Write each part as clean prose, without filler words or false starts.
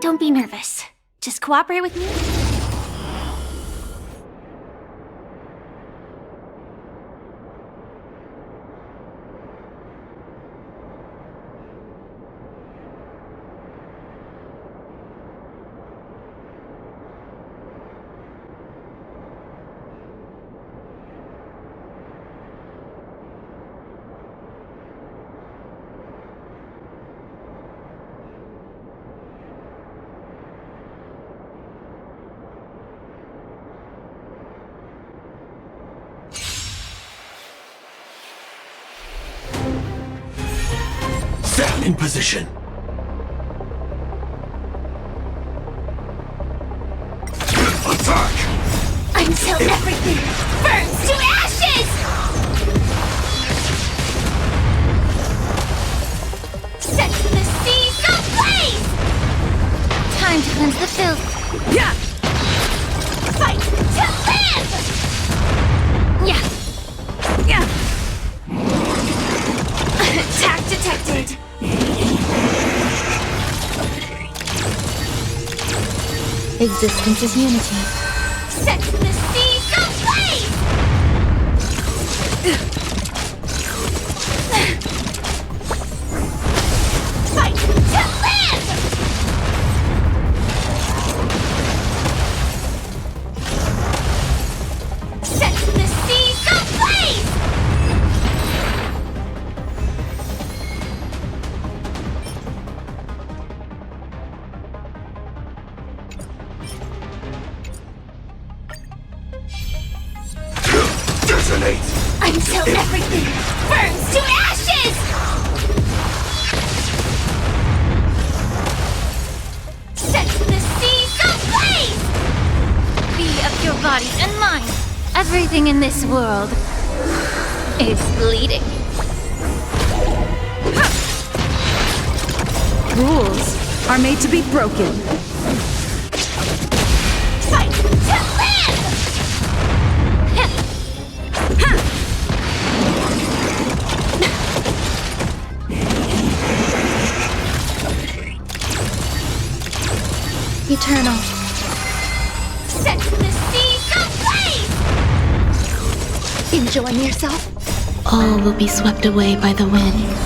Don't be nervous. Just cooperate with me. Stand in position. Attack! Until everything burns to ashes! Set the seas ablaze! Time to cleanse the filth. Yeah! Fight to live! Yeah! Yeah! Attack detected! Existence is unity. Set the seas ablaze! Fight to live! Set the seas ablaze! Detonate! Until everything burns to ashes! Set the seas ablaze! Be of your body and mind. Everything in this world is bleeding. Rules are made to be broken. Fight to live! Eternal. Set the seas ablaze! Enjoying yourself? All will be swept away by the wind.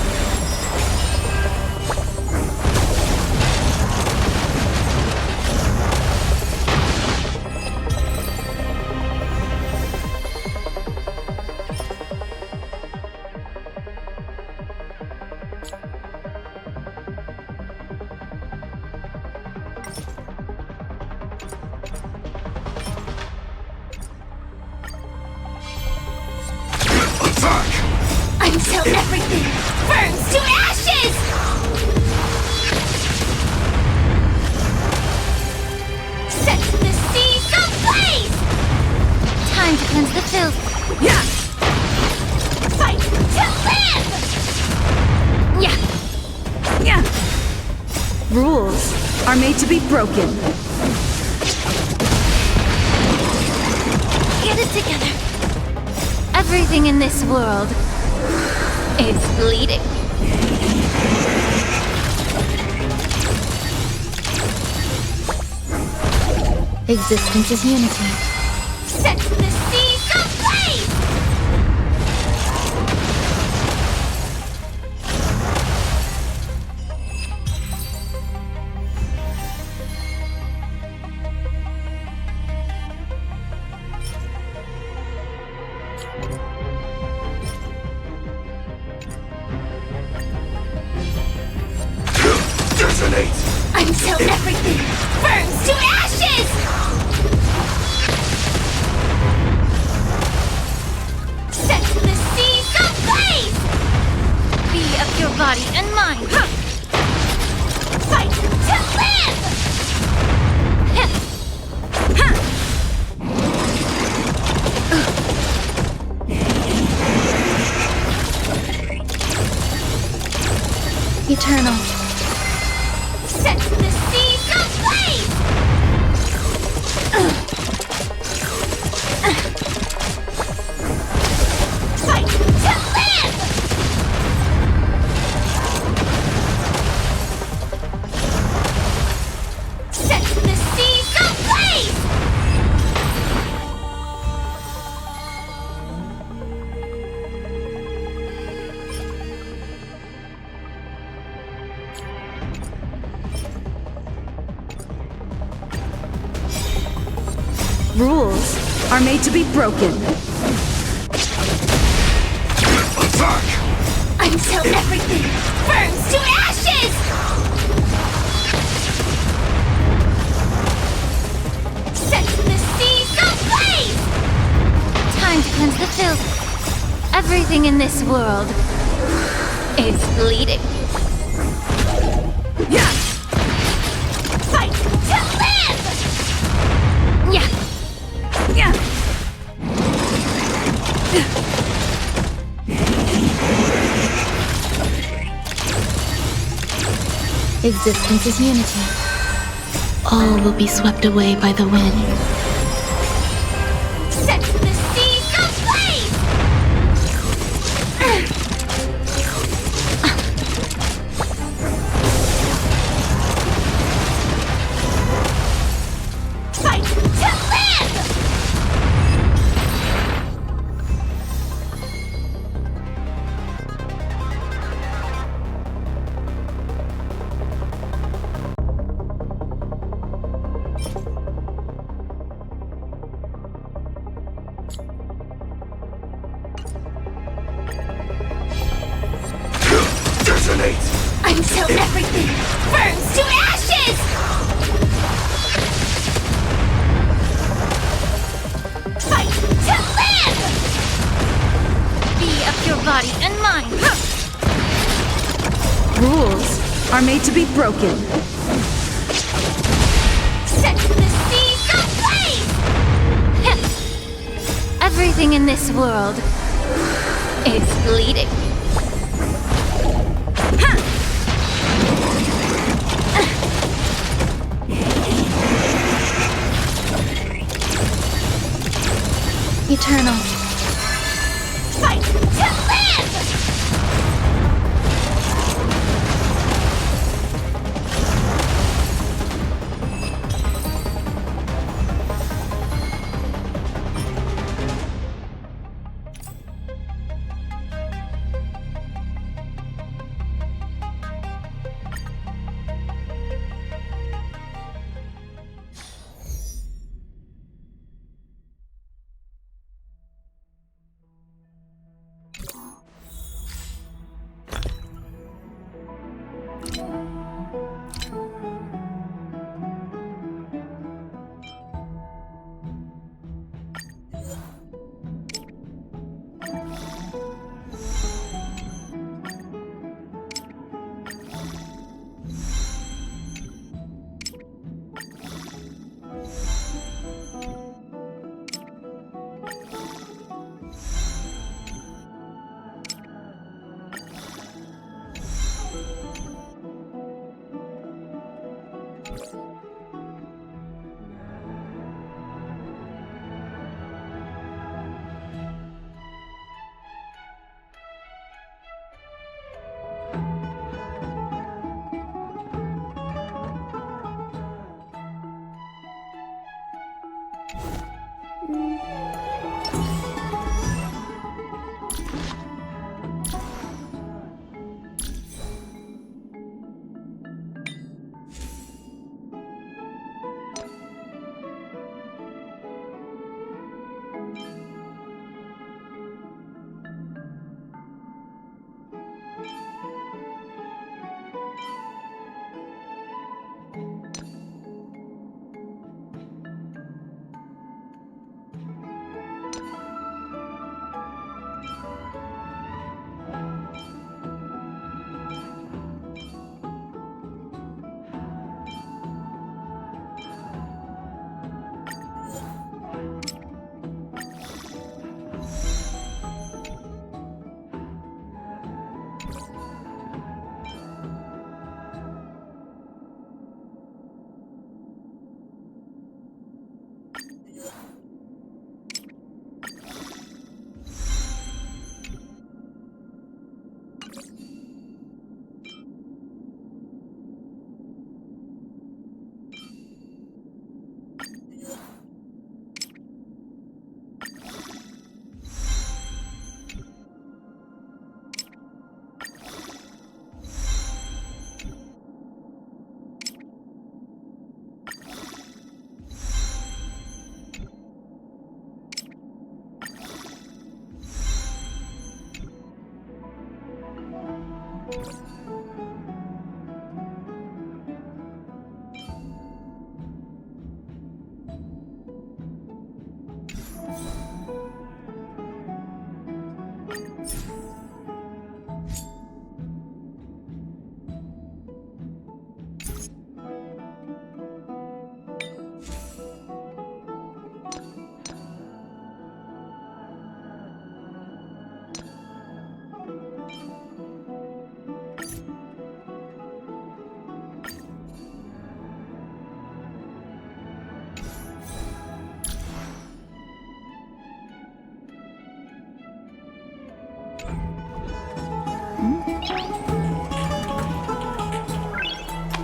Attack! Until everything burns to ashes! Set the seas ablaze! Time to cleanse the filth. Yeah! Fight to live! Yeah! Yeah! Rules are made to be broken. Get it together. Everything in this world is bleeding. Existence is unity. Set the seas ablaze! Detonate! Until everything burns to ashes! Set the seas ablaze! Be of your body and mind. Fight to live! Eternal. Set the seas ablaze! Fight to live! Rules are made to be broken. Attack! Until everything burns to ashes! Set the seas ablaze! Time to cleanse the filth. Everything in this world is bleeding. Yeah! Fight to live! Yeah. Yeah! Existence is unity. All will be swept away by the wind. Set the seas ablaze! Fight to live! Detonate! Until everything burns to ashes! Fight to live! Be of your body and mind. Rules are made to be broken. Set the seas ablaze! Everything in this world is bleeding. Eternal. Fight to live!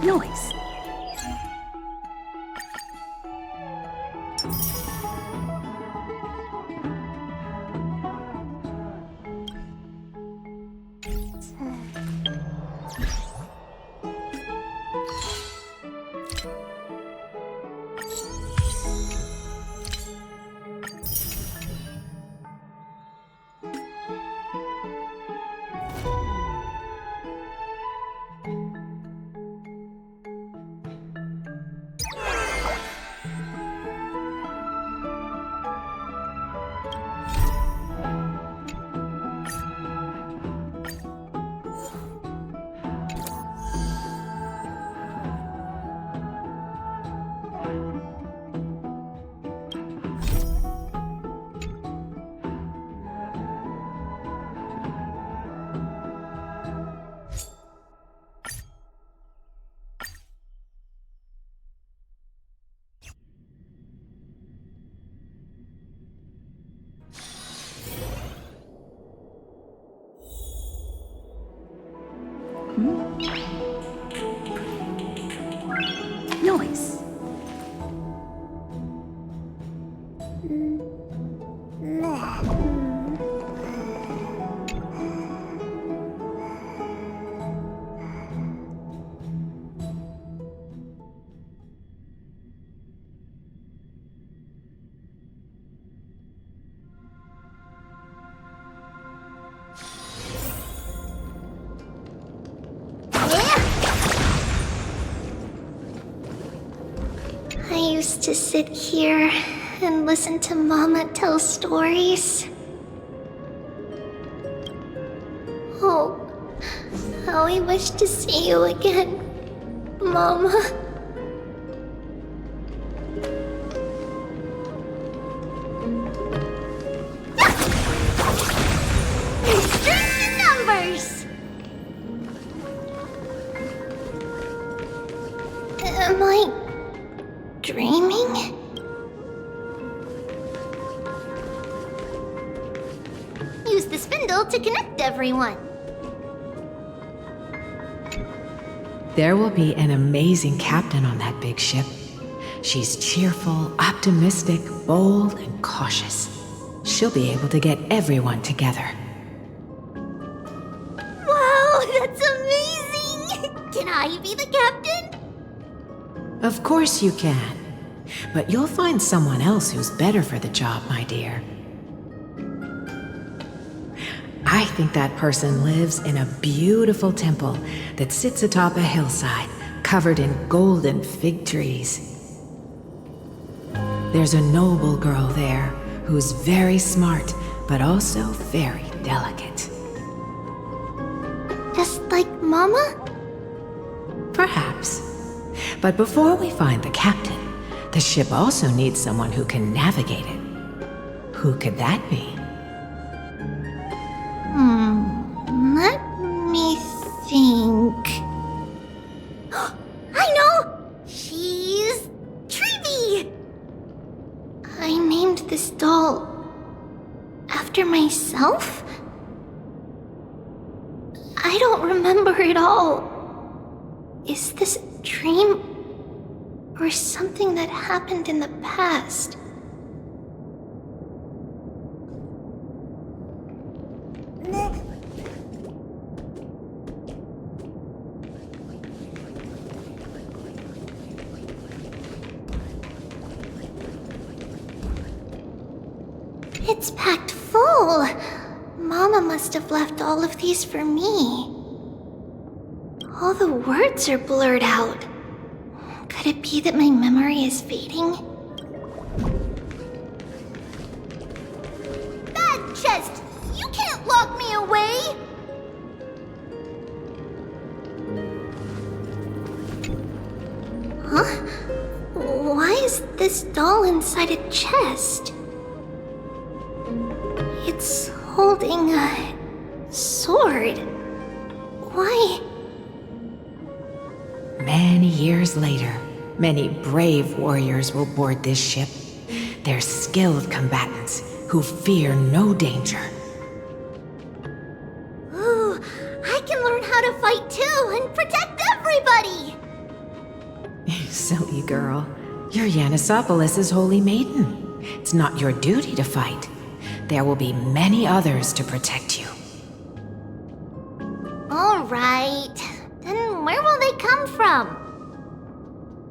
Noise. Noise. I used to sit here and listen to Mama tell stories. Oh, how I wish to see you again, Mama. Strings and numbers! Am I dreaming? Use the spindle to connect everyone. There will be an amazing captain on that big ship. She's cheerful, optimistic, bold, and cautious. She'll be able to get everyone together. Wow, that's amazing! Can I be the captain? Of course you can. But you'll find someone else who's better for the job, my dear. I think that person lives in a beautiful temple that sits atop a hillside covered in golden fig trees. There's a noble girl there who's very smart, but also very delicate. Just like Mama? Perhaps. But before we find the captain, the ship also needs someone who can navigate it. Who could that be? Let me think. I know! She's Trivy! I named this doll after myself? I don't remember it all. Is this a dream or something that happened in the past? It's packed full. Mama must have left all of these for me. All the words are blurred out. Could it be that my memory is fading? Bad chest! You can't lock me away! Huh? Why is this doll inside a chest? It's holding a sword. Why? Many years later, many brave warriors will board this ship. They're skilled combatants who fear no danger. Ooh, I can learn how to fight too and protect everybody! Silly girl. You're Yanisopoulos' holy maiden. It's not your duty to fight. There will be many others to protect you. Alright. Then where will they come from?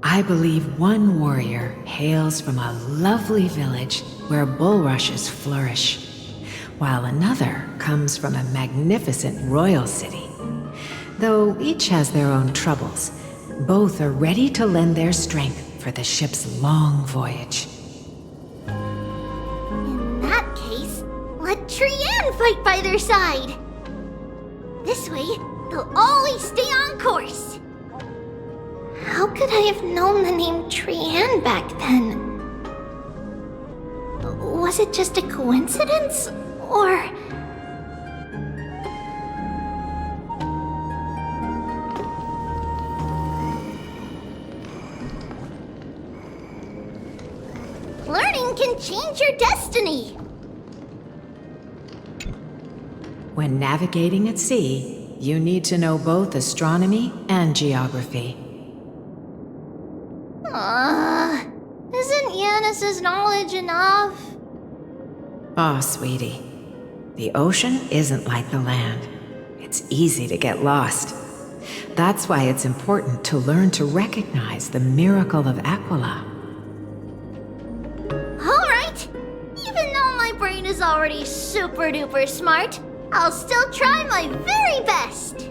I believe one warrior hails from a lovely village where bulrushes flourish, while another comes from a magnificent royal city. Though each has their own troubles, both are ready to lend their strength for the ship's long voyage. In that case, let Trianne fight by their side. This way, they'll always stay on course. How could I have known the name Trianne back then? Was it just a coincidence? Or... Learning can change your destiny! When navigating at sea, you need to know both astronomy and geography. Isn't Yanis's knowledge enough? Oh, sweetie. The ocean isn't like the land. It's easy to get lost. That's why it's important to learn to recognize the miracle of Aquila. Alright! Even though my brain is already super duper smart, I'll still try my very best!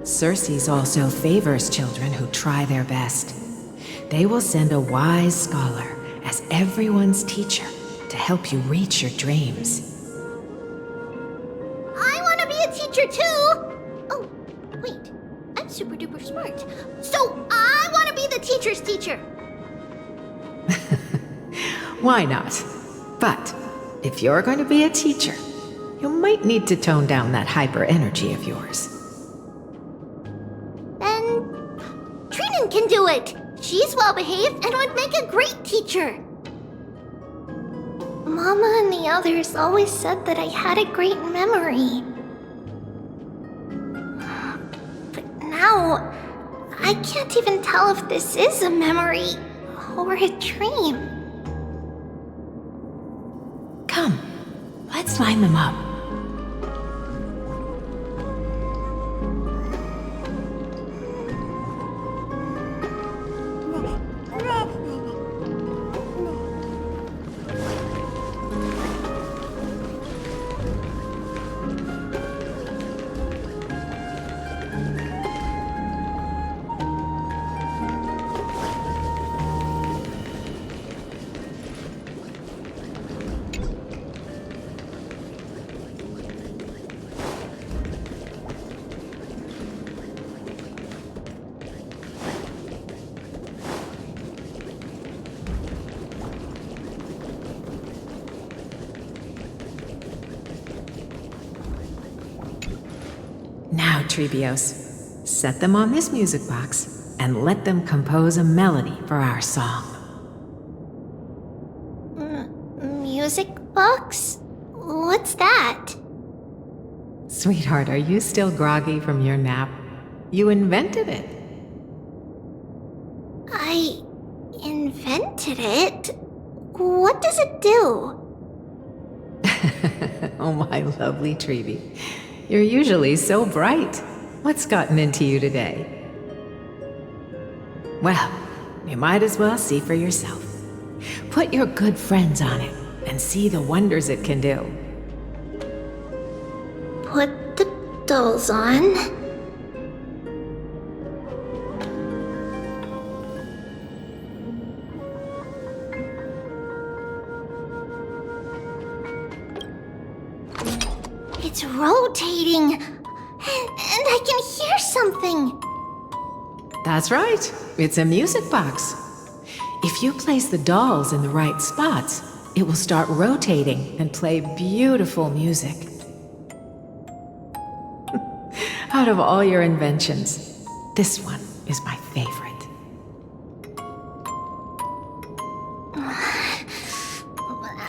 Circe also favors children who try their best. They will send a wise scholar as everyone's teacher to help you reach your dreams. I want to be a teacher too! Oh, wait. I'm super duper smart. So I want to be the teacher's teacher! Why not? But if you're going to be a teacher, you might need to tone down that hyper energy of yours. Then... Trinan can do it! She's well behaved and would make a great teacher! Mama and the others always said that I had a great memory. But now, I can't even tell if this is a memory or a dream. Come, let's line them up. Now, Trebios, set them on this music box and let them compose a melody for our song. Music box? What's that? Sweetheart, are you still groggy from your nap? You invented it. I invented it? What does it do? Oh, my lovely Trebi. You're usually so bright. What's gotten into you today? Well, you might as well see for yourself. Put your good friends on it and see the wonders it can do. Put the dolls on. rotating. And I can hear something. That's right. It's a music box. If you place the dolls in the right spots, it will start rotating and play beautiful music. Out of all your inventions, this one is my favorite.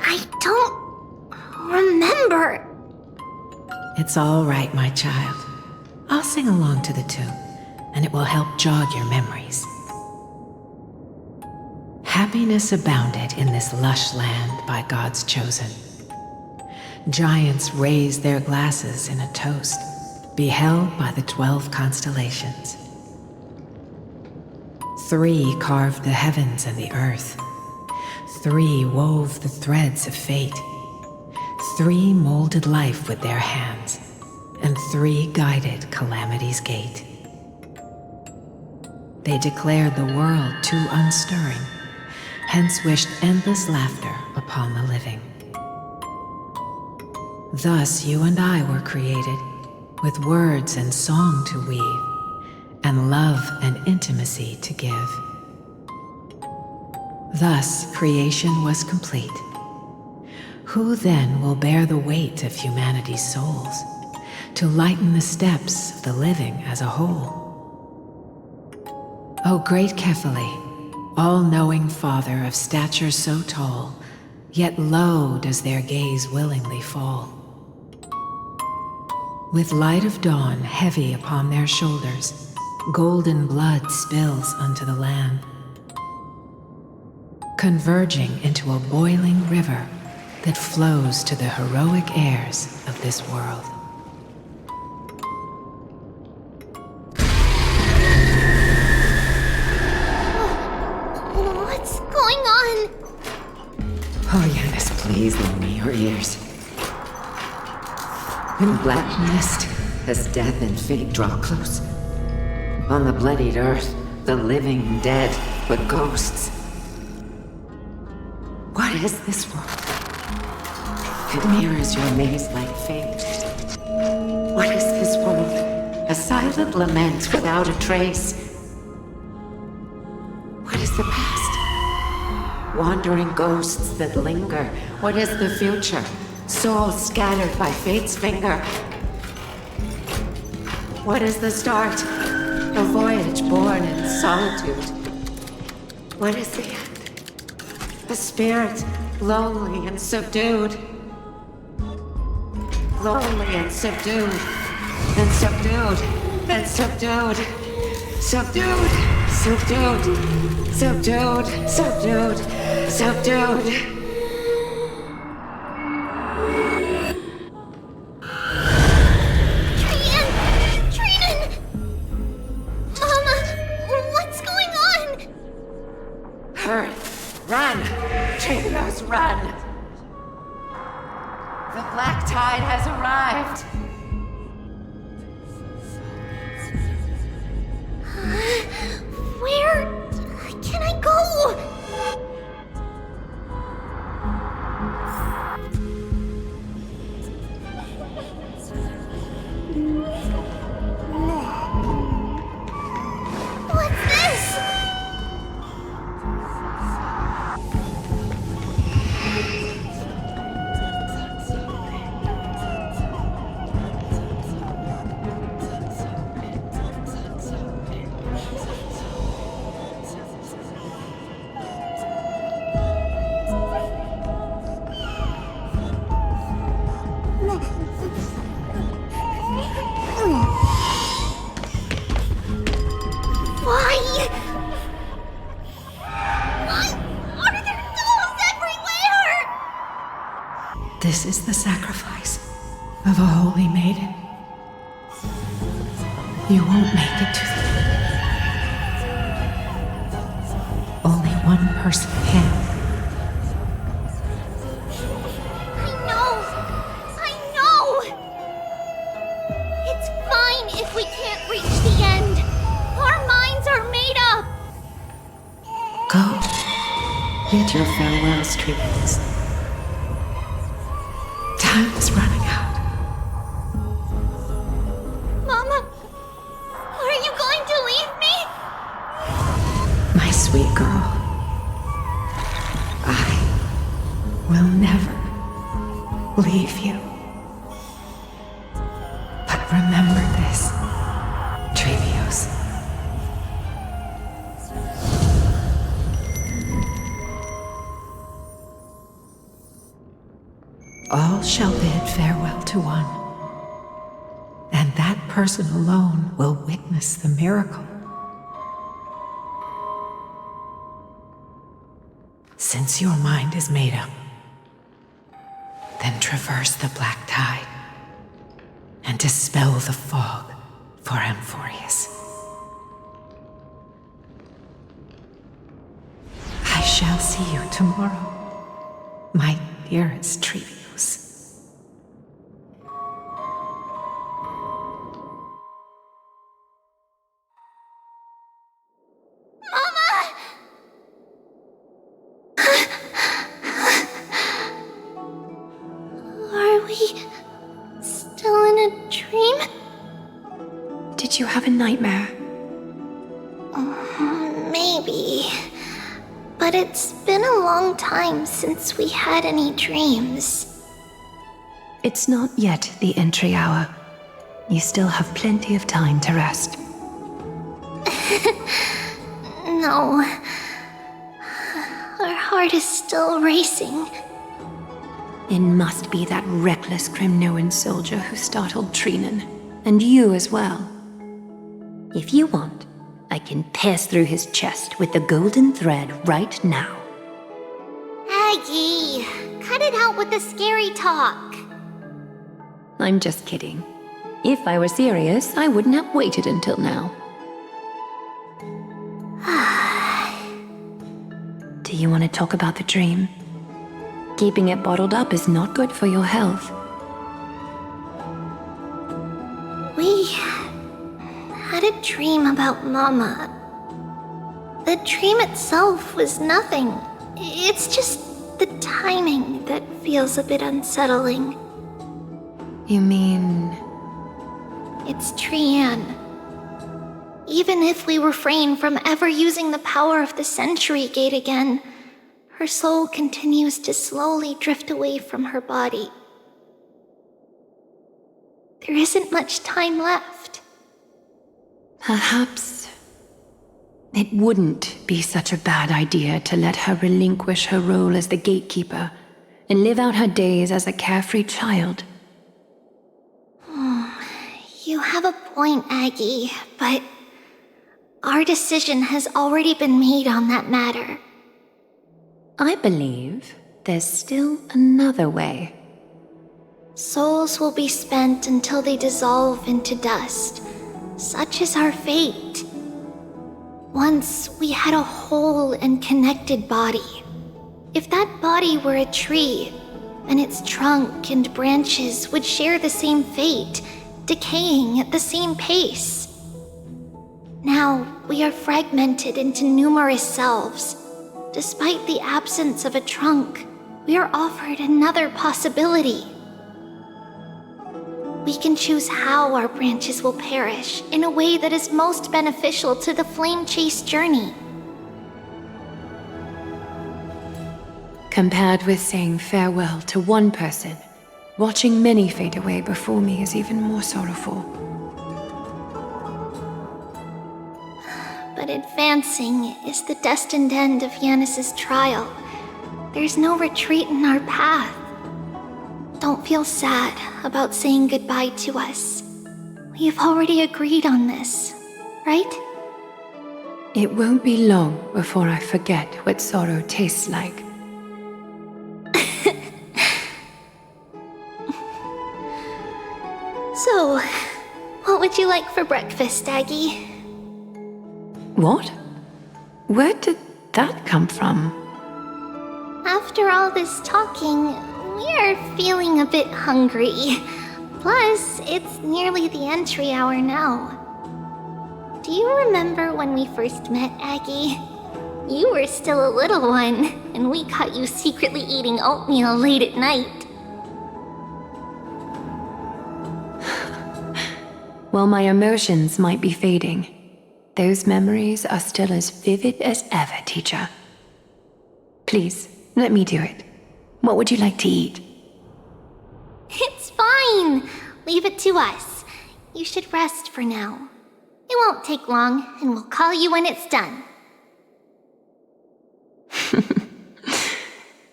I don't remember. It's all right, my child. I'll sing along to the tune, and it will help jog your memories. Happiness abounded in this lush land by God's chosen. Giants raised their glasses in a toast, beheld by the 12 constellations. 3 carved the heavens and the earth. 3 wove the threads of fate. 3 molded life with their hands, and 3 guided calamity's gate. They declared the world too unstirring, hence wished endless laughter upon the living. Thus you and I were created, with words and song to weave, and love and intimacy to give. Thus creation was complete. Who then will bear the weight of humanity's souls, to lighten the steps of the living as a whole? O great Kephale, all-knowing Father of stature so tall, yet low does their gaze willingly fall. With light of dawn heavy upon their shoulders, golden blood spills unto the land, converging into a boiling river that flows to the heroic heirs of this world. What's going on? Oh, Yanis, please lend me your ears. In black mist, as death and fate draw close, on the bloodied earth, the living dead, but ghosts. What is this world? It mirrors your maze-like fate. What is this world? A silent lament without a trace. What is the past? Wandering ghosts that linger. What is the future? Souls scattered by fate's finger. What is the start? A voyage born in solitude. What is the end? A spirit, lonely and subdued. Lonely and subdued. And subdued. And subdued. Subdued. Subdued. Subdued. Subdued. Subdued. Run! Trios, run! The black tide has arrived! Where can I go? What's this? Why? Why are there dolls everywhere? This is the sacrifice of a holy maiden. You won't make it to the end. Only one person can. I know. It's fine if we can't reach the end. Our minds are made up. Go. Bid your farewells, Trios. Time is running out. sweet girl. I will never leave you. But remember this, Trevios. All shall bid farewell to one, and that person alone will witness the miracle. Since your mind is made up, then traverse the black tide and dispel the fog for Amphorius. I shall see you tomorrow, my dearest Trevios. Are we still in a dream? Did you have a nightmare? Maybe. But it's been a long time since we had any dreams. It's not yet the entry hour. You still have plenty of time to rest. No. Our heart is still racing. It must be that reckless Kremnoan soldier who startled Trinan, and you as well. If you want, I can pass through his chest with the golden thread right now. Aggie, cut it out with the scary talk. I'm just kidding. If I were serious, I wouldn't have waited until now. Do you want to talk about the dream? Keeping it bottled up is not good for your health. We had a dream about Mama. The dream itself was nothing. It's just the timing that feels a bit unsettling. You mean... It's Trian. Even if we refrain from ever using the power of the Century Gate again, her soul continues to slowly drift away from her body. There isn't much time left. Perhaps it wouldn't be such a bad idea to let her relinquish her role as the gatekeeper and live out her days as a carefree child. You have a point, Aggie, but our decision has already been made on that matter. I believe there's still another way. Souls will be spent until they dissolve into dust. Such is our fate. Once we had a whole and connected body. If that body were a tree, then its trunk and branches would share the same fate, decaying at the same pace. Now we are fragmented into numerous selves. Despite the absence of a trunk, we are offered another possibility. We can choose how our branches will perish in a way that is most beneficial to the Flame Chase journey. Compared with saying farewell to one person, watching many fade away before me is even more sorrowful. But advancing is the destined end of Yanis's trial. There's no retreat in our path. Don't feel sad about saying goodbye to us. We've already agreed on this, right? It won't be long before I forget what sorrow tastes like. So, what would you like for breakfast, Aggie? What? Where did that come from? After all this talking, we are feeling a bit hungry. Plus, it's nearly the entry hour now. Do you remember when we first met, Aggie? You were still a little one, and we caught you secretly eating oatmeal late at night. Well, my emotions might be fading, Those memories are still as vivid as ever, teacher. Please, let me do it. What would you like to eat? It's fine. Leave it to us. You should rest for now. It won't take long, and we'll call you when it's done.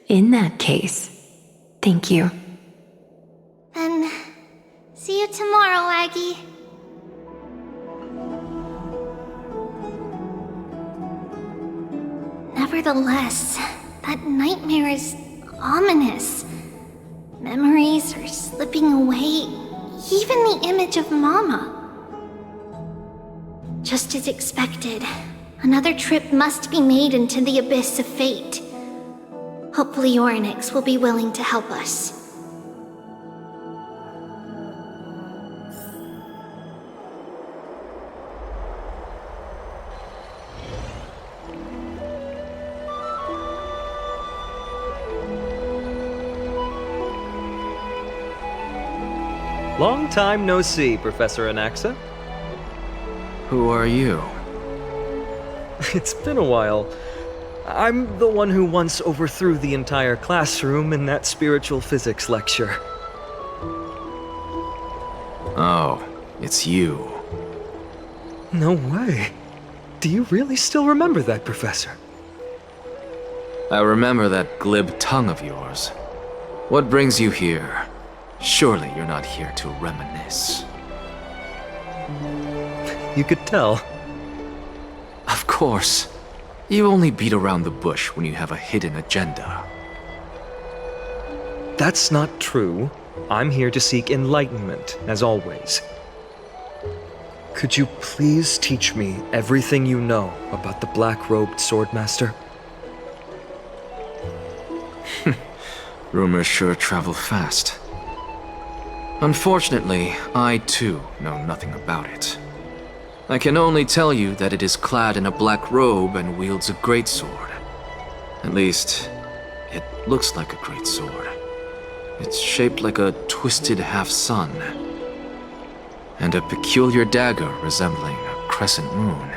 In that case, thank you. Then, see you tomorrow, Aggie. Nevertheless, that nightmare is ominous. Memories are slipping away, even the image of Mama. Just as expected, another trip must be made into the abyss of fate. Hopefully Orynyx will be willing to help us. Long time no see, Professor Anaxa. Who are you? It's been a while. I'm the one who once overthrew the entire classroom in that spiritual physics lecture. Oh, it's you. No way. Do you really still remember that, Professor? I remember that glib tongue of yours. What brings you here? Surely you're not here to reminisce. You could tell. Of course. You only beat around the bush when you have a hidden agenda. That's not true. I'm here to seek enlightenment, as always. Could you please teach me everything you know about the black-robed swordmaster? Rumors sure travel fast. Unfortunately, I too know nothing about it. I can only tell you that it is clad in a black robe and wields a greatsword. At least, it looks like a greatsword. It's shaped like a twisted half-sun, and a peculiar dagger resembling a crescent moon.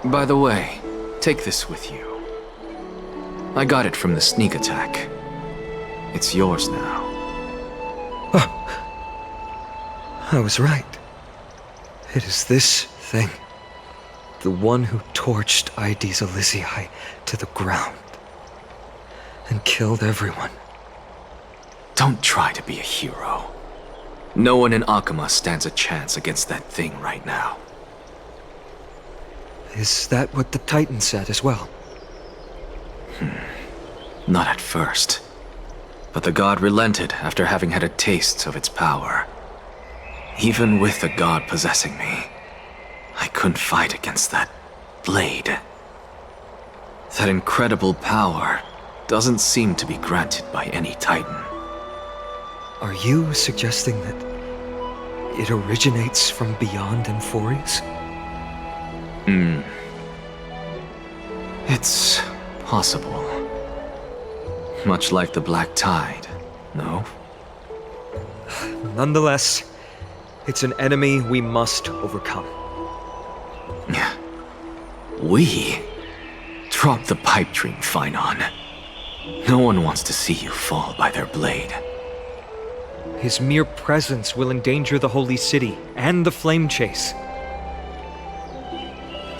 By the way, take this with you. I got it from the sneak attack. It's yours now. I was right. It is this thing. The one who torched Aedes Elysiae to the ground. And killed everyone. Don't try to be a hero. No one in Akama stands a chance against that thing right now. Is that what the Titan said as well? Not at first. But the god relented after having had a taste of its power. Even with the god possessing me, I couldn't fight against that blade. That incredible power doesn't seem to be granted by any Titan. Are you suggesting that it originates from beyond Emphories? It's possible. Much like the Black Tide, no? Nonetheless, it's an enemy we must overcome. We? Drop the pipe dream, Phynon. No one wants to see you fall by their blade. His mere presence will endanger the Holy City and the Flame Chase.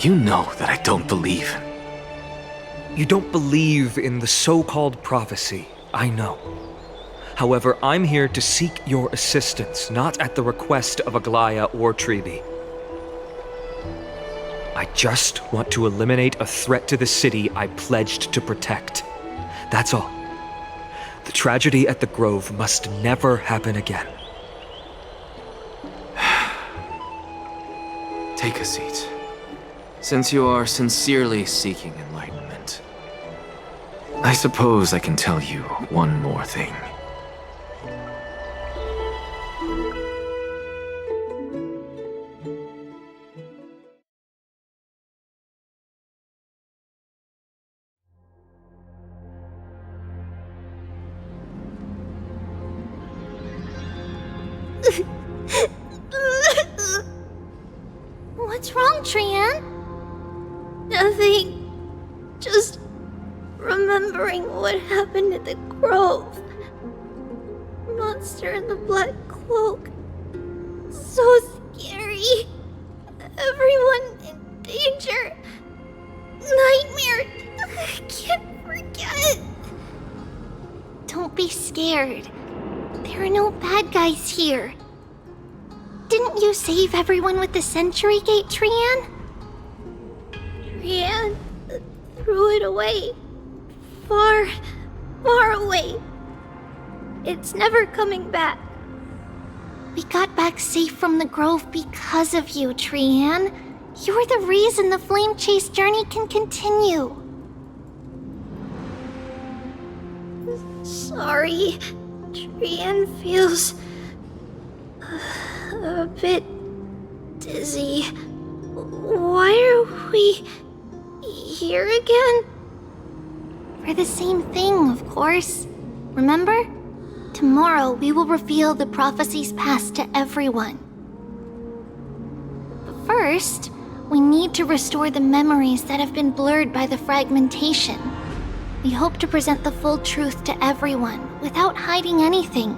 You know that I don't believe. You don't believe in the so-called prophecy, I know. However, I'm here to seek your assistance, not at the request of Aglaya or Tribi. I just want to eliminate a threat to the city I pledged to protect. That's all. The tragedy at the Grove must never happen again. Take a seat. Since you are sincerely seeking enlightenment, I suppose I can tell you one more thing. What's wrong, Trian? Nothing. Just remembering what happened at the grove. Monster in the black cloak. So scary. Everyone in danger. Nightmare. I can't forget. Don't be scared. There are no bad guys here. Didn't you save everyone with the Century Gate, Trian? Trian threw it away. Far, far away. It's never coming back. We got back safe from the grove because of you, Trian. You're the reason the flame chase journey can continue. Sorry. Trian feels a bit dizzy. Why are we here again? For the same thing, of course. Remember? Tomorrow we will reveal the prophecies passed to everyone. But first, we need to restore the memories that have been blurred by the fragmentation. We hope to present the full truth to everyone without hiding anything.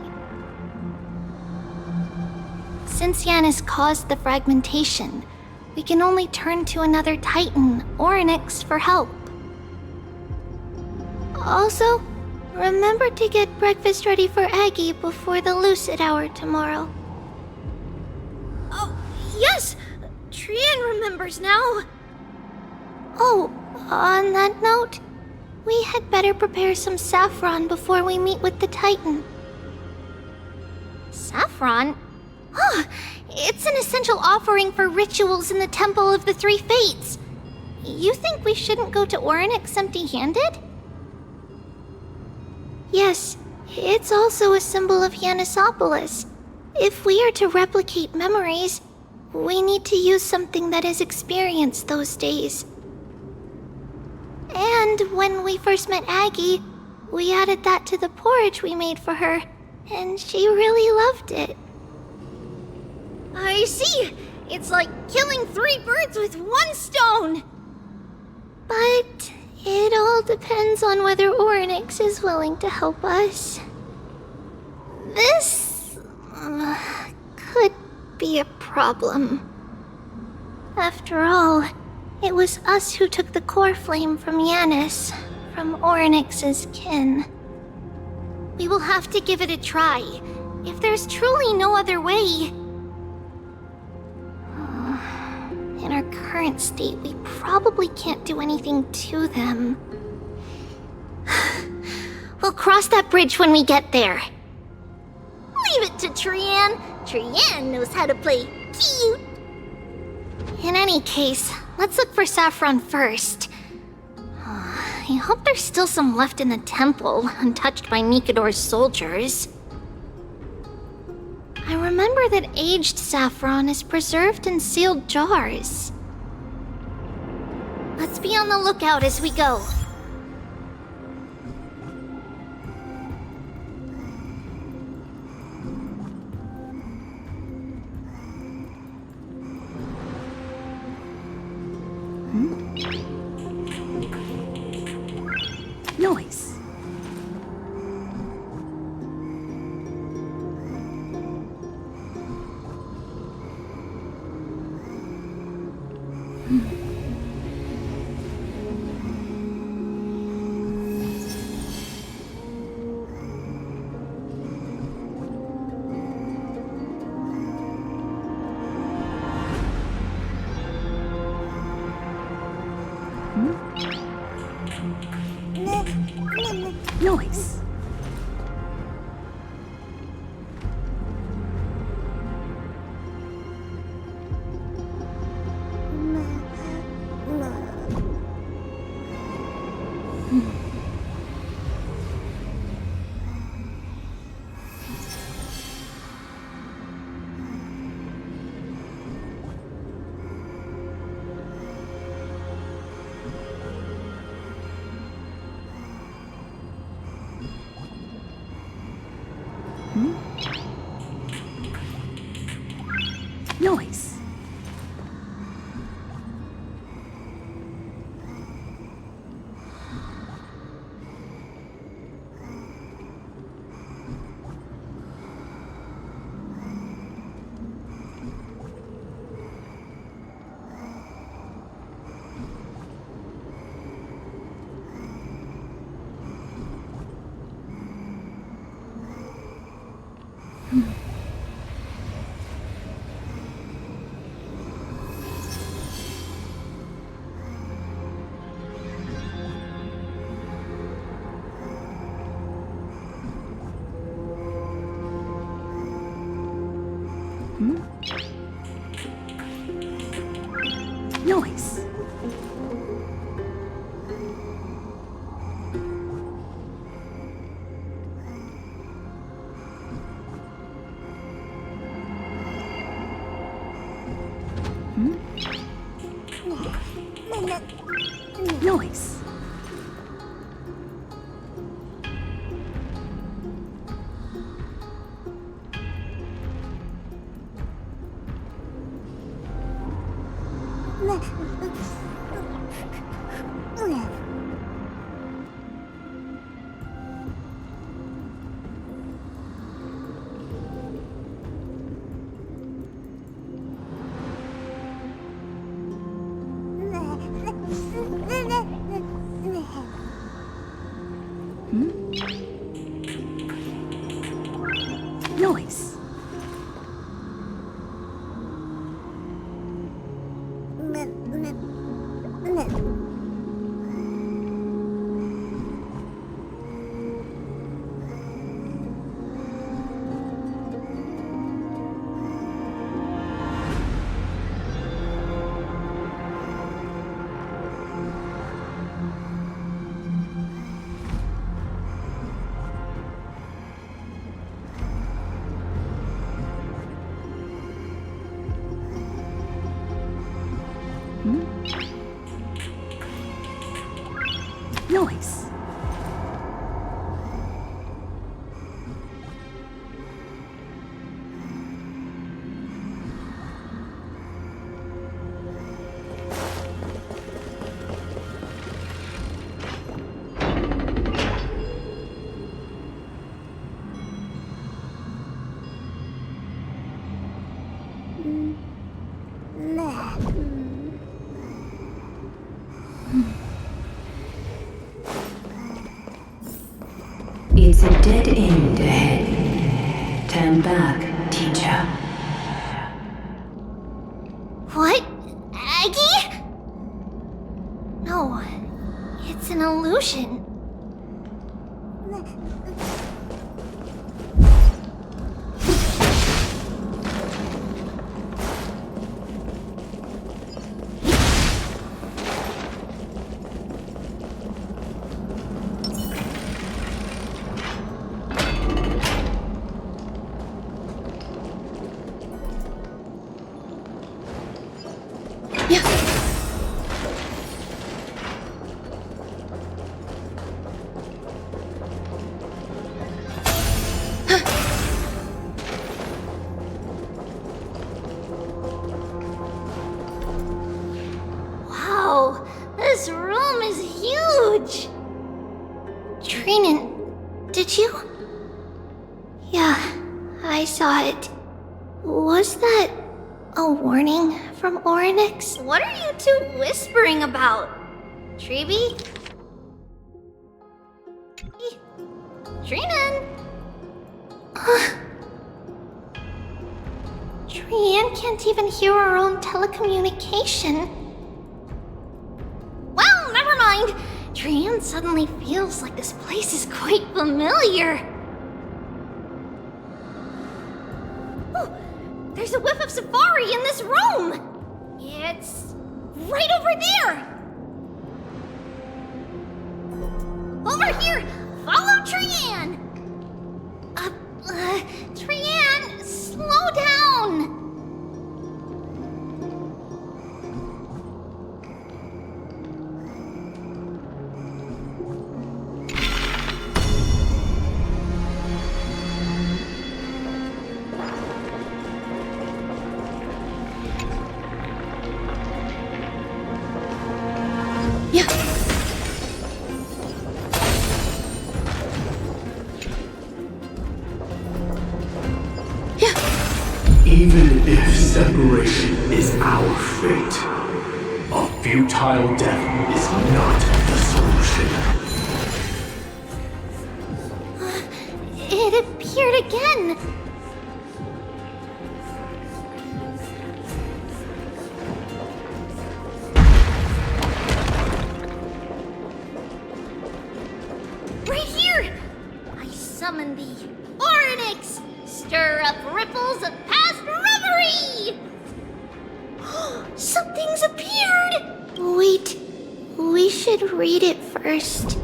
Since Yanis caused the fragmentation, we can only turn to another Titan or Onyx for help. Also, remember to get breakfast ready for Aggie before the lucid hour tomorrow. Oh, yes! Trian remembers now. Oh, on that note, we had better prepare some saffron before we meet with the Titan. Saffron? Huh, it's an essential offering for rituals in the Temple of the Three Fates. You think we shouldn't go to Orynyx empty-handed? Yes, it's also a symbol of Yanisopolis. If we are to replicate memories, we need to use something that has experienced those days. And when we first met Aggie, we added that to the porridge we made for her, and she really loved it. I see! It's like killing 3 birds with 1 stone! But it all depends on whether Orynyx is willing to help us. This could be a problem. After all, it was us who took the core flame from Yanis, from Orynyx's kin. We will have to give it a try, if there's truly no other way. In our current state, we probably can't do anything to them. We'll cross that bridge when we get there. Leave it to Trian. Trian knows how to play cute. In any case, let's look for saffron first. I hope there's still some left in the temple, untouched by Mikador's soldiers. I remember that aged saffron is preserved in sealed jars. Let's be on the lookout as we go. Noise. Noise. Noise. Noise. Noise. Noise. Noise. It's a dead end ahead. Turn back, teacher. What? Aggie? No, it's an illusion. Wow, this room is huge! Trinin, did you? Yeah, I saw it. Was that a warning from Oryx? What are you two whispering about? Treeby? Trinin? Trian can't even hear her own telecommunication. Well, never mind. Trian suddenly feels like this place is quite familiar. Oh, there's a whiff of safari in this room. It's right over there. Over here, follow Trian. Trian, slow down. Even if separation is our fate, a futile death is not the solution. It appeared again. Right here! I summon thee, Oryx! Stir up ripples of past revelries! memory! Something's appeared! Wait, we should read it first.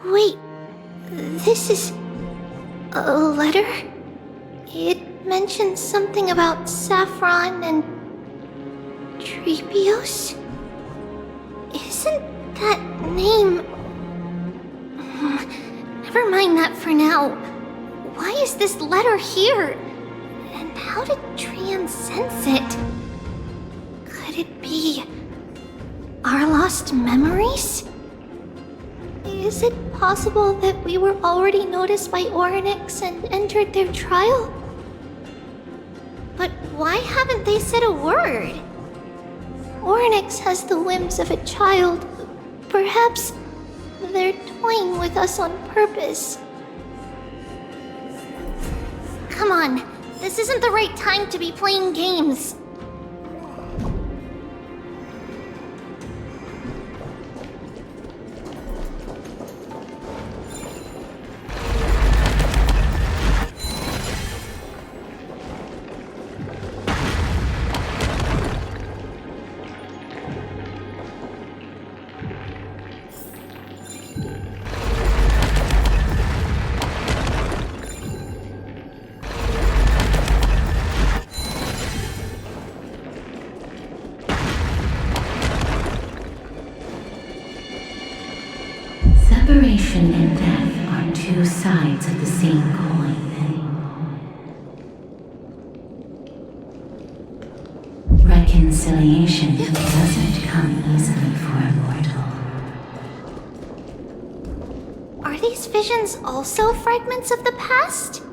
Wait, this is a letter? It mentions something about Saffron and Treebios? Isn't that name... Never mind that for now. Why is this letter here? And how did Trian sense it? Could it be our lost memories? Is it possible that we were already noticed by Oryx and entered their trial? But why haven't they said a word? Oryx has the whims of a child. Perhaps they're toying with us on purpose. Come on, this isn't the right time to be playing games. Separation and death are two sides of the same coin. Reconciliation doesn't come easily for a mortal. Are these visions also fragments of the past?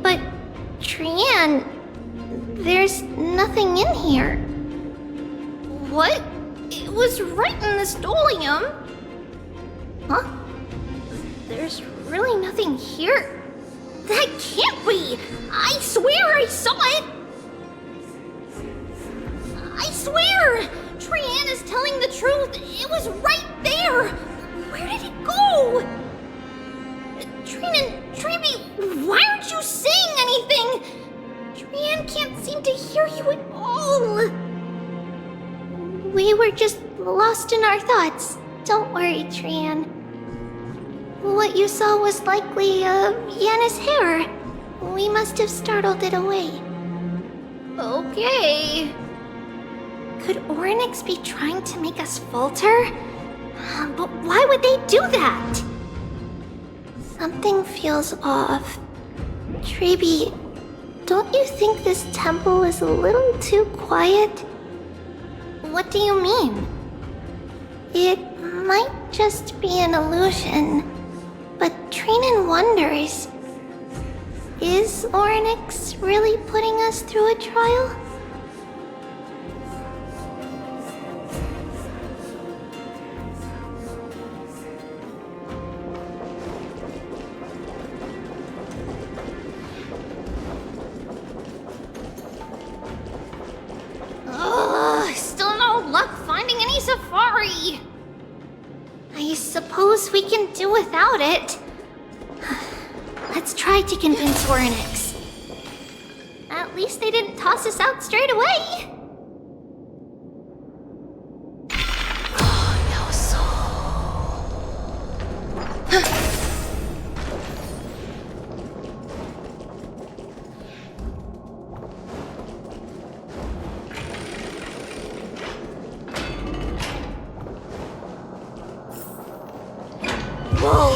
But Trian, there's nothing in here. What? It was right in the stolium. Huh? There's really nothing here. That can't be! I swear I saw it! I swear! Trian is telling the truth. It was right there! Where did it go? Trian, Treeby, why aren't you saying anything? Trian can't seem to hear you at all. We were just lost in our thoughts. Don't worry, Trian. What you saw was likely, Yana's hair. We must have startled it away. Okay. Could Oryx be trying to make us falter? But why would they do that? Something feels off. Treeby, don't you think this temple is a little too quiet? What do you mean? It might just be an illusion, but Trinan wonders, is Is Orynyx really putting us through a trial? Ugh, still no luck finding any safari. I suppose we can do without it. Let's try to convince Orynyx. At least they didn't toss us out straight away. Whoa,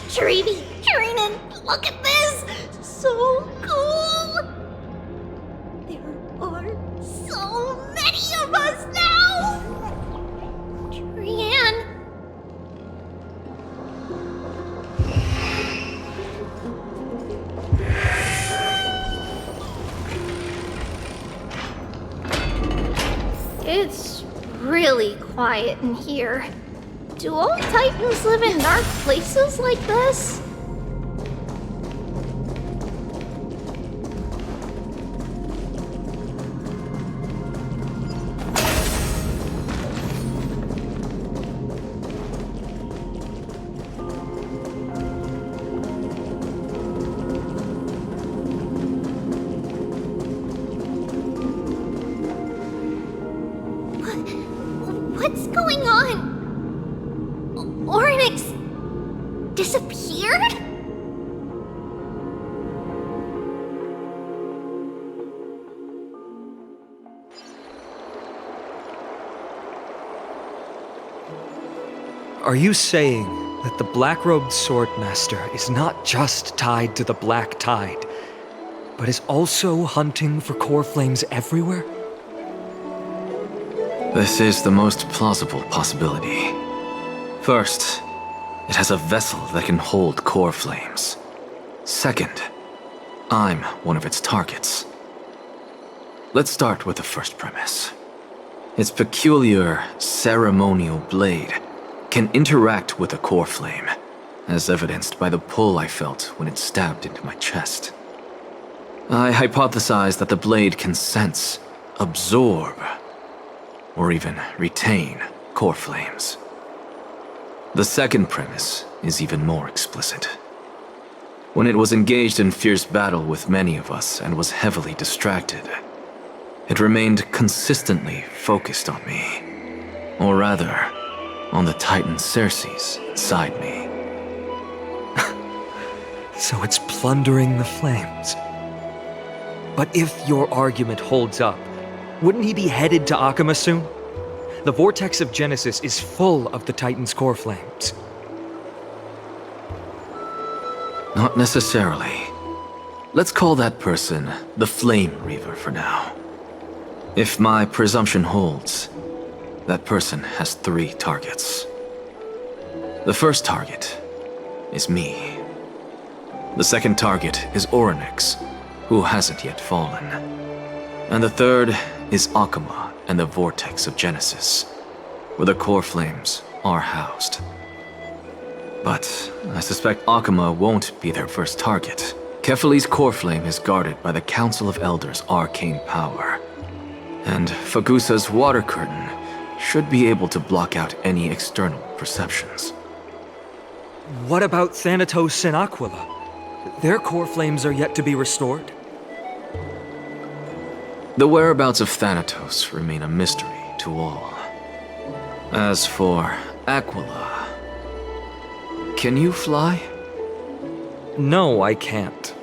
Trinen, look at this! So cool! There are so many of us now! Trian. It's really quiet in here. Do all Titans live in dark places like this? What's going on? Orynyx disappeared? Are you saying that the black-robed swordmaster is not just tied to the Black Tide, but is also hunting for core flames everywhere? This is the most plausible possibility. First, it has a vessel that can hold core flames. Second, I'm one of its targets. Let's start with the first premise. Its peculiar ceremonial blade can interact with a core flame, as evidenced by the pull I felt when it stabbed into my chest. I hypothesized that the blade can sense, absorb, or even retain core flames. The second premise is even more explicit. When it was engaged in fierce battle with many of us and was heavily distracted, it remained consistently focused on me. Or rather, on the Titan Circes inside me. So it's plundering the flames. But if your argument holds up, wouldn't he be headed to Akama soon? The vortex of Genesis is full of the Titan's core flames. Not necessarily. Let's call that person the Flame Reaver for now. If my presumption holds, that person has 3 targets. The first target is me. The second target is Orynyx, who hasn't yet fallen. And the third is Akama and the Vortex of Genesis, where the core flames are housed. But I suspect Akama won't be their first target. Kefali's core flame is guarded by the Council of Elders' arcane power, and Fagusa's water curtain should be able to block out any external perceptions. What about Thanatos and Aquila? Their core flames are yet to be restored. The whereabouts of Thanatos remain a mystery to all. As for Aquila, can you fly? No, I can't.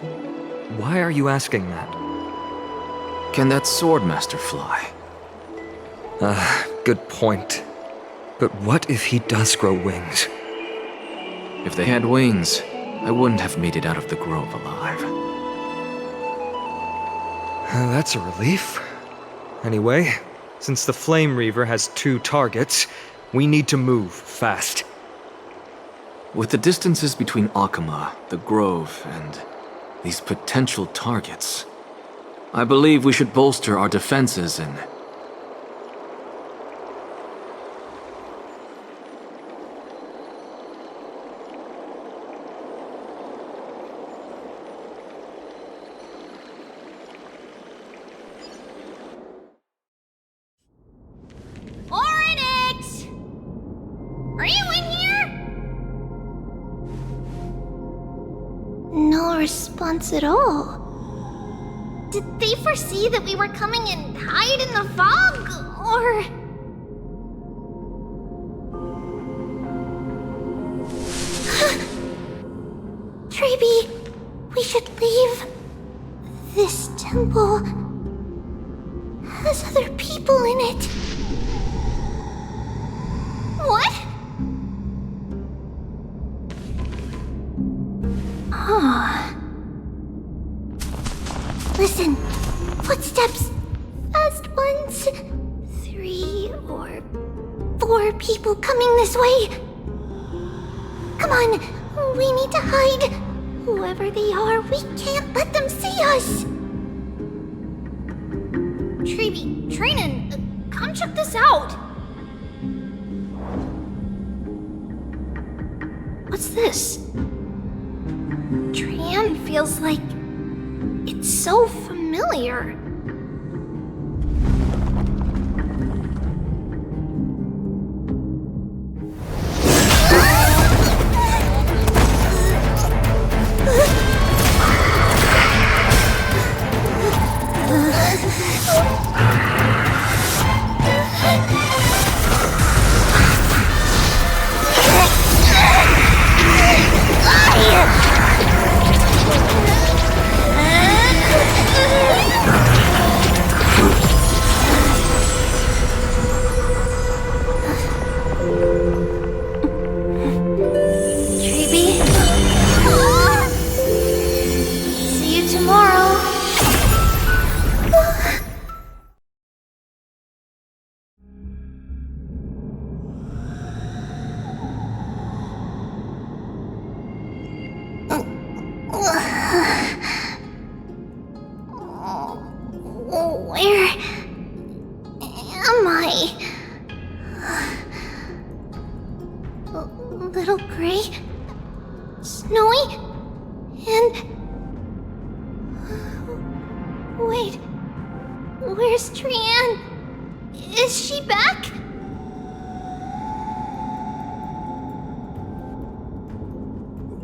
Why are you asking that? Can that Swordmaster fly? Good point. But what if he does grow wings? If they had wings, I wouldn't have made it out of the grove alive. That's a relief. Anyway, since the Flame Reaver has 2 targets, we need to move fast. With the distances between Akama, the grove, and These potential targets. I believe we should bolster our defenses and... Oryx! Are you in here? No response at all. Did they foresee that we were coming and hide in the fog? Or... Treeby, we should leave. This temple has other people in it. What? Oh. Listen, footsteps. Fast ones. 3 or 4 people coming this way. Come on, we need to hide. Whoever they are, we can't let them see us. Treeby, Trainan, come check this out. What's this? Trian feels like it's so familiar. Where am I? Little Gray, Snowy, and... Wait, where's Trian? Is she back?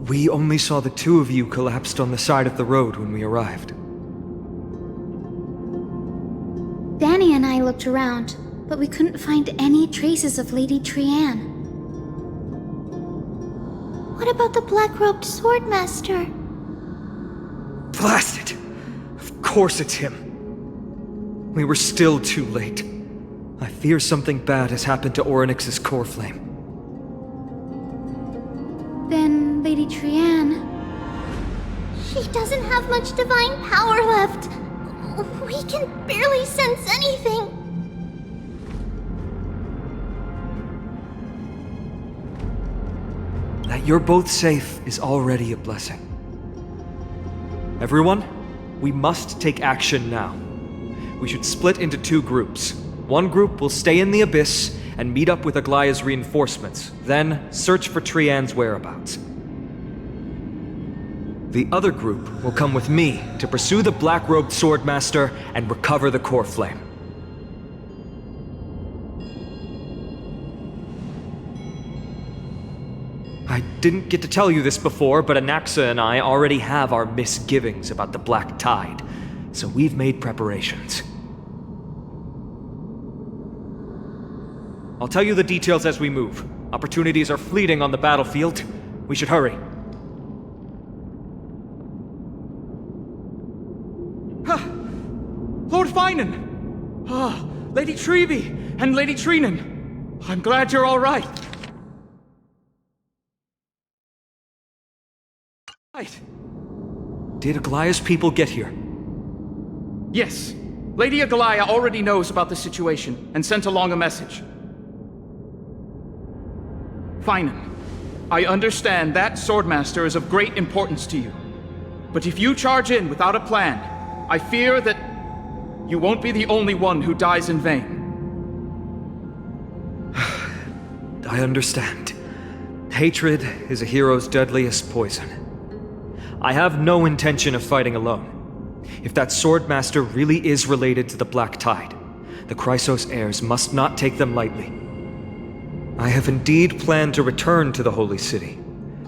We only saw the 2 of you collapsed on the side of the road when we arrived. Danny and I looked around, but we couldn't find any traces of Lady Trian. What about the black-robed swordmaster? Blast it! Of course it's him. We were still too late. I fear something bad has happened to Oryx's core flame. Then Lady Trian... She doesn't have much divine power left. We can barely sense anything. That you're both safe is already a blessing. Everyone, we must take action now. We should split into 2 groups. One group will stay in the Abyss and meet up with Aglaya's reinforcements, then search for Trian's whereabouts. The other group will come with me to pursue the black-robed swordmaster and recover the core flame. I didn't get to tell you this before, but Anaxa and I already have our misgivings about the Black Tide, so we've made preparations. I'll tell you the details as we move. Opportunities are fleeting on the battlefield. We should hurry. Lord Finan! Ah, Lady Treeby and Lady Trainan. I'm glad you're all right. Right. Did Aglaya's people get here? Yes. Lady Aglaya already knows about the situation and sent along a message. Finan, I understand that Swordmaster is of great importance to you. But if you charge in without a plan, I fear that you won't be the only one who dies in vain. I understand. Hatred is a hero's deadliest poison. I have no intention of fighting alone. If that Swordmaster really is related to the Black Tide, the Chrysos heirs must not take them lightly. I have indeed planned to return to the Holy City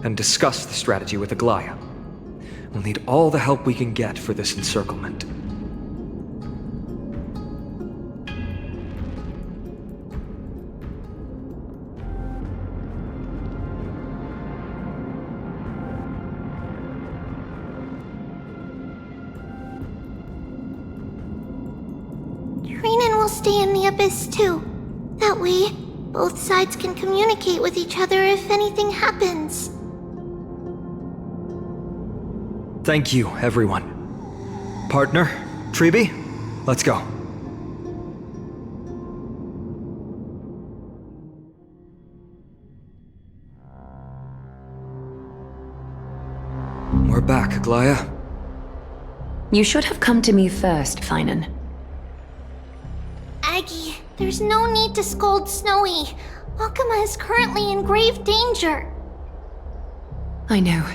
and discuss the strategy with Aglaya. We'll need all the help we can get for this encirclement. Trinen will stay in the Abyss too. That way, both sides can communicate with each other if anything happens. Thank you, everyone. Partner, Treeby, let's go. We're back, Aglaya. You should have come to me first, Finan. Aggie, there's no need to scold Snowy. Akuma is currently in grave danger. I know.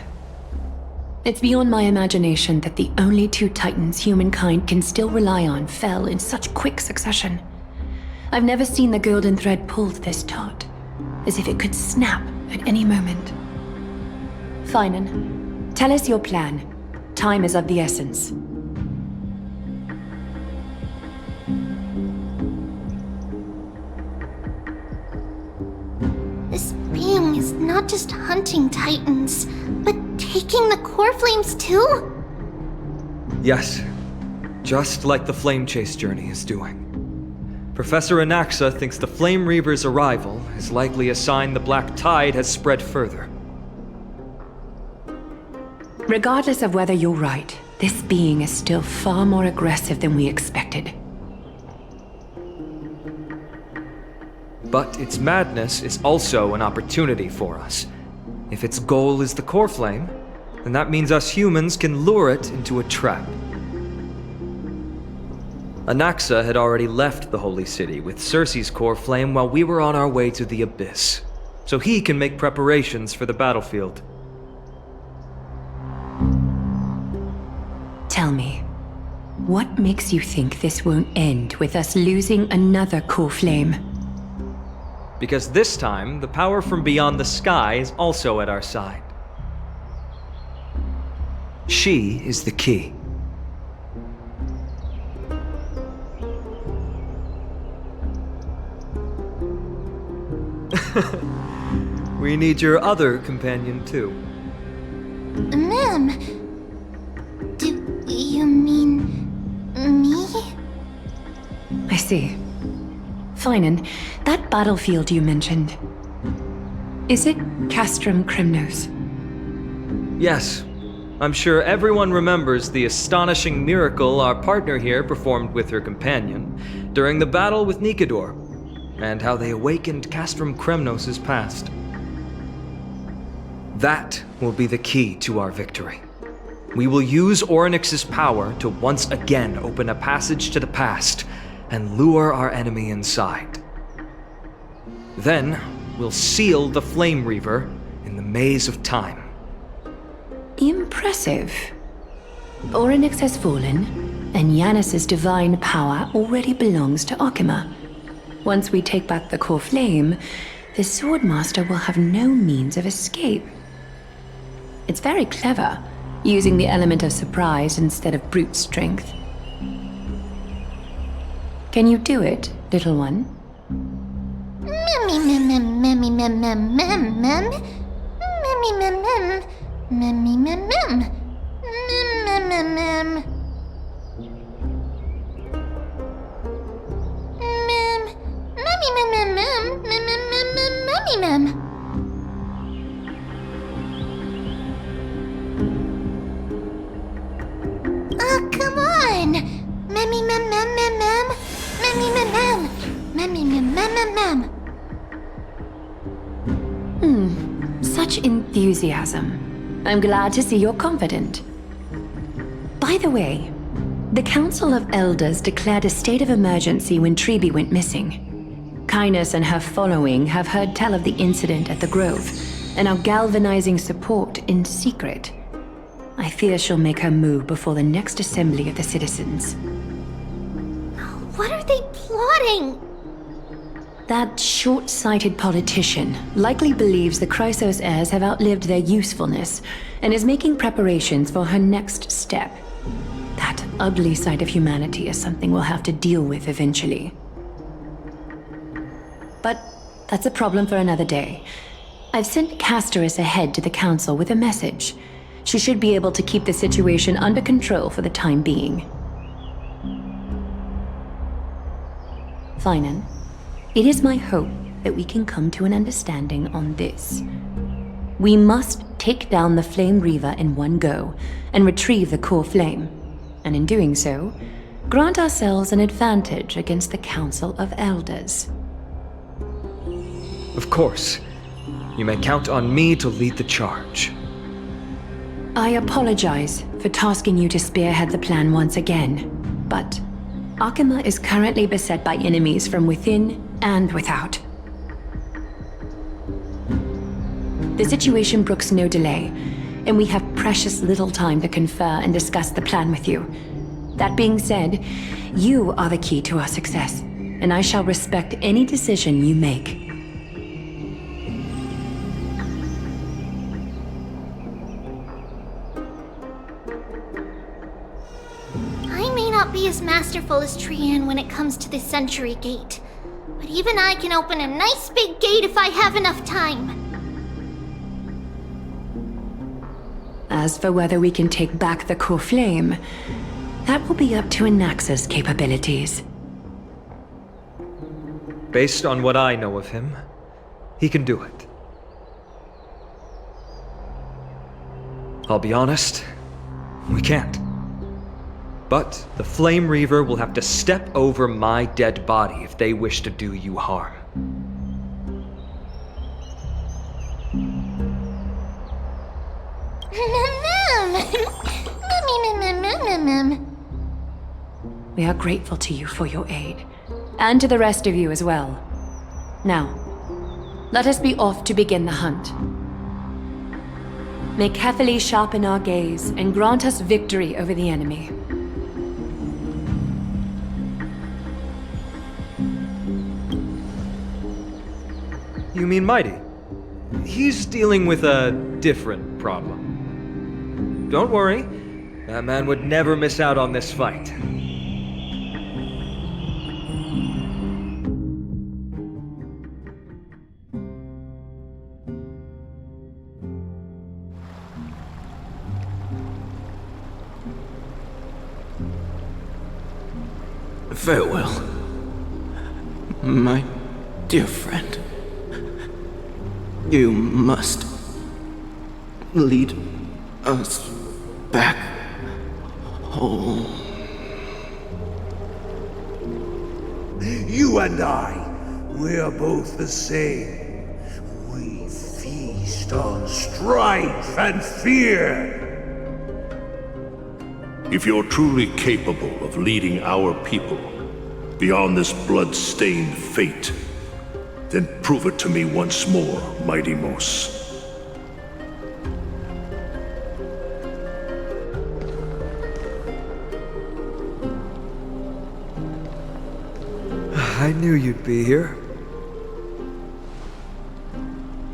It's beyond my imagination that the only two titans humankind can still rely on fell in such quick succession. I've never seen the golden thread pulled this taut, as if it could snap at any moment. Finan, tell us your plan. Time is of the essence. This being is not just hunting titans, but taking the core flames too? Yes, just like the Flame Chase journey is doing. Professor Anaxa thinks the Flame Reaver's arrival is likely a sign the Black Tide has spread further. Regardless of whether you're right, this being is still far more aggressive than we expected. But its madness is also an opportunity for us. If its goal is the core flame, then that means us humans can lure it into a trap. Anaxa had already left the Holy City with Cersei's core flame while we were on our way to the Abyss, so he can make preparations for the battlefield. Tell me, what makes you think this won't end with us losing another core flame? Because this time, the power from beyond the sky is also at our side. She is the key. We need your other companion too. Ma'am, do you mean me? I see. Finan, that battlefield you mentioned, is it Castrum Krymnos? Yes. I'm sure everyone remembers the astonishing miracle our partner here performed with her companion during the battle with Nikador, and how they awakened Castrum Krymnos' past. That will be the key to our victory. We will use Orynyx's power to once again open a passage to the past and lure our enemy inside. Then, we'll seal the Flame Reaver in the maze of time. Impressive. Orynyx has fallen, and Yanis's divine power already belongs to Akuma. Once we take back the core flame, the Swordmaster will have no means of escape. It's very clever, using the element of surprise instead of brute strength. Can you do it, little one? Oh, come on! Such enthusiasm. I'm glad to see you're confident. By the way, the Council of Elders declared a state of emergency when Treby went missing. Kynus and her following have heard tell of the incident at the Grove and are galvanizing support in secret. I fear she'll make her move before the next assembly of the citizens. What are they plotting? That short-sighted politician likely believes the Chrysos heirs have outlived their usefulness and is making preparations for her next step. That ugly side of humanity is something we'll have to deal with eventually. But that's a problem for another day. I've sent Casterus ahead to the council with a message. She should be able to keep the situation under control for the time being. Finan, it is my hope that we can come to an understanding on this. We must take down the Flame Reaver in one go and retrieve the core flame, and in doing so, grant ourselves an advantage against the Council of Elders. Of course. You may count on me to lead the charge. I apologize for tasking you to spearhead the plan once again, but Akima is currently beset by enemies from within and without. The situation brooks no delay, and we have precious little time to confer and discuss the plan with you. That being said, you are the key to our success, and I shall respect any decision you make. Be as masterful as Trian when it comes to the Century Gate. But even I can open a nice big gate if I have enough time. As for whether we can take back the core flame, that will be up to Anaxa's capabilities. Based on what I know of him, he can do it. I'll be honest, we can't. But the Flame Reaver will have to step over my dead body if they wish to do you harm. We are grateful to you for your aid, and to the rest of you as well. Now, let us be off to begin the hunt. May Kethely sharpen our gaze and grant us victory over the enemy. You mean Mighty? He's dealing with a different problem. Don't worry, that man would never miss out on this fight. Farewell, my dear friend. You must lead us back home. You and I, we're both the same. We feast on strife and fear. If you're truly capable of leading our people beyond this blood-stained fate, then prove it to me once more, Mighty Mos. I knew you'd be here.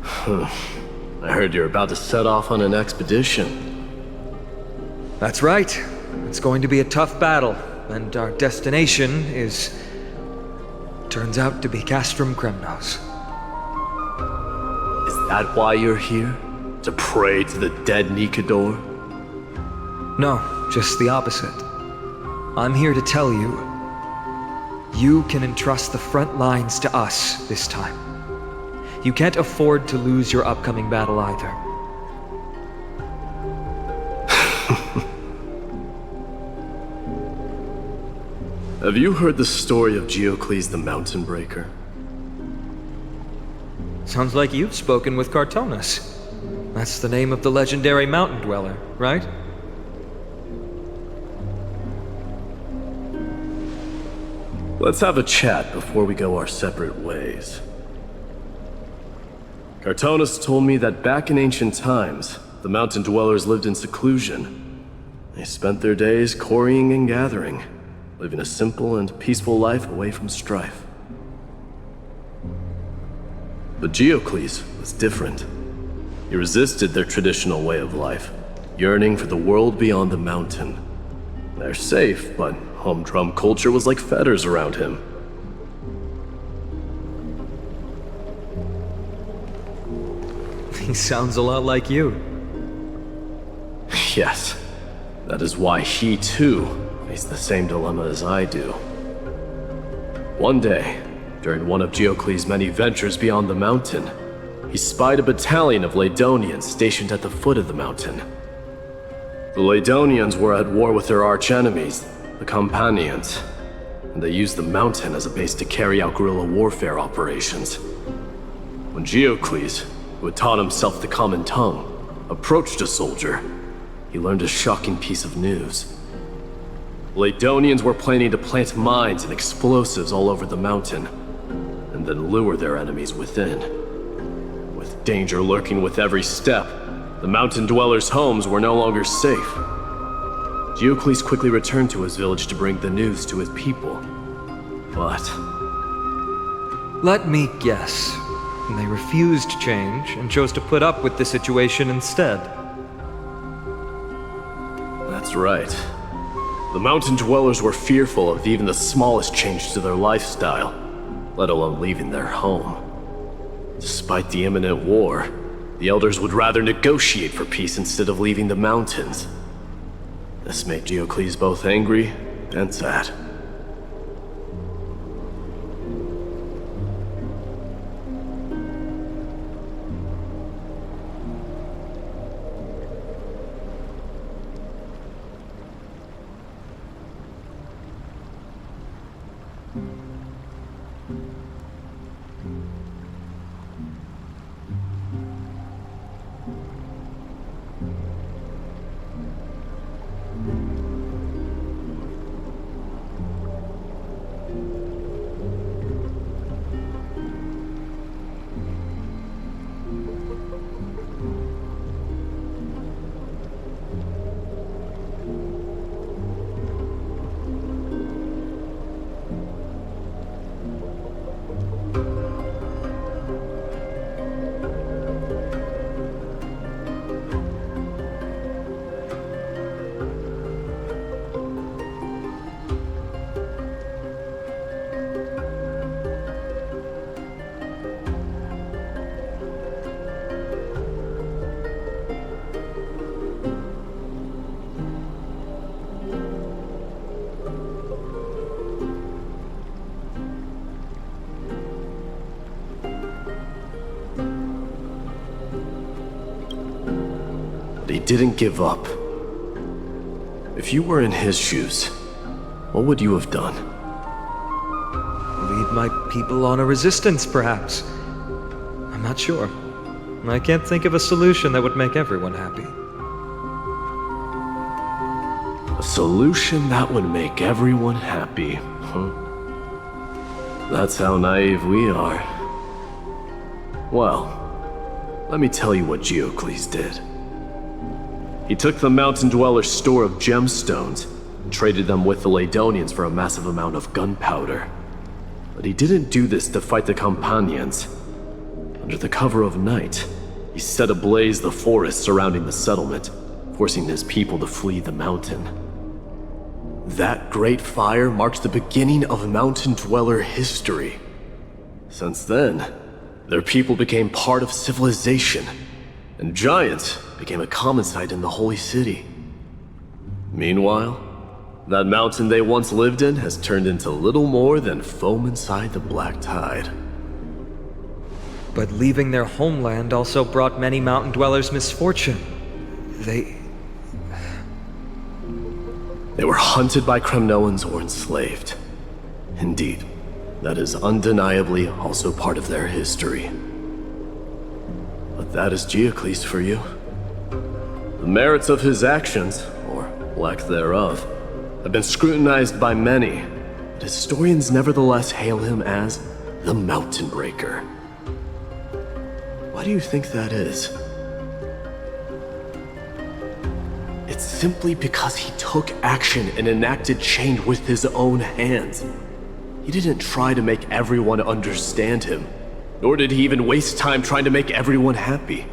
I heard you're about to set off on an expedition. That's right. It's going to be a tough battle, and our destination is... turns out to be Castrum Kremnos. Is that why you're here? To pray to the dead Nikador? No, just the opposite. I'm here to tell you, you can entrust the front lines to us this time. You can't afford to lose your upcoming battle either. Have you heard the story of Geocles the Mountain Breaker? Sounds like you've spoken with Cartonus. That's the name of the legendary mountain dweller, right? Let's have a chat before we go our separate ways. Cartonus told me that back in ancient times, the mountain dwellers lived in seclusion. They spent their days quarrying and gathering, living a simple and peaceful life away from strife. But Geocles was different. He resisted their traditional way of life, yearning for the world beyond the mountain. They're safe, but humdrum culture was like fetters around him. He sounds a lot like you. Yes, that is why he too faced the same dilemma as I do. One day, during one of Geocles' many ventures beyond the mountain, he spied a battalion of Ladonians stationed at the foot of the mountain. The Ladonians were at war with their arch-enemies, the Companions, and they used the mountain as a base to carry out guerrilla warfare operations. When Geocles, who had taught himself the common tongue, approached a soldier, he learned a shocking piece of news. Ladonians were planning to plant mines and explosives all over the mountain, and then lure their enemies within. With danger lurking with every step, the mountain dwellers' homes were no longer safe. Geocles quickly returned to his village to bring the news to his people. But let me guess. They refused change and chose to put up with the situation instead. That's right. The mountain dwellers were fearful of even the smallest change to their lifestyle, let alone leaving their home. Despite the imminent war, the elders would rather negotiate for peace instead of leaving the mountains. This made Geocles both angry and sad. He didn't give up. If you were in his shoes, what would you have done? Lead my people on a resistance, perhaps. I'm not sure. I can't think of a solution that would make everyone happy. A solution that would make everyone happy, huh? That's how naive we are. Well, let me tell you what Geocles did. He took the mountain dwellers' store of gemstones and traded them with the Ladonians for a massive amount of gunpowder. But he didn't do this to fight the Companions. Under the cover of night, he set ablaze the forest surrounding the settlement, forcing his people to flee the mountain. That great fire marked the beginning of mountain dweller history. Since then, their people became part of civilization, and giants became a common sight in the holy city. Meanwhile, that mountain they once lived in has turned into little more than foam inside the black tide. But leaving their homeland also brought many mountain dwellers misfortune. They were hunted by Kremnoans or enslaved. Indeed, that is undeniably also part of their history. But that is Geocles for you. The merits of his actions, or lack thereof, have been scrutinized by many, but historians nevertheless hail him as the Mountain Breaker. Why do you think that is? It's simply because he took action and enacted change with his own hands. He didn't try to make everyone understand him, nor did he even waste time trying to make everyone happy.